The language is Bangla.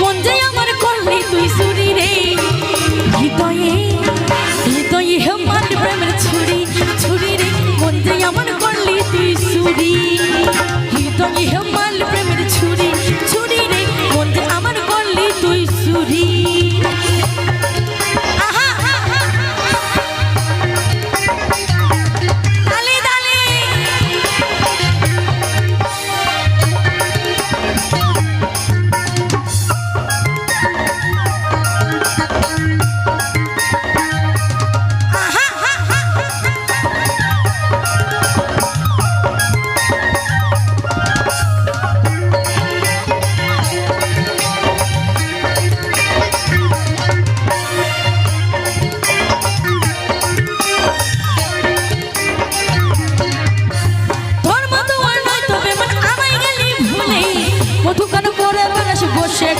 মন যে আমার করলি তুই চুরি রে হৃদয়ে হৃদয়ে আমার প্রেমের ছুরি ছুরি রে মন যে আমার করলি তুই চুরি হৃদয়ে আমার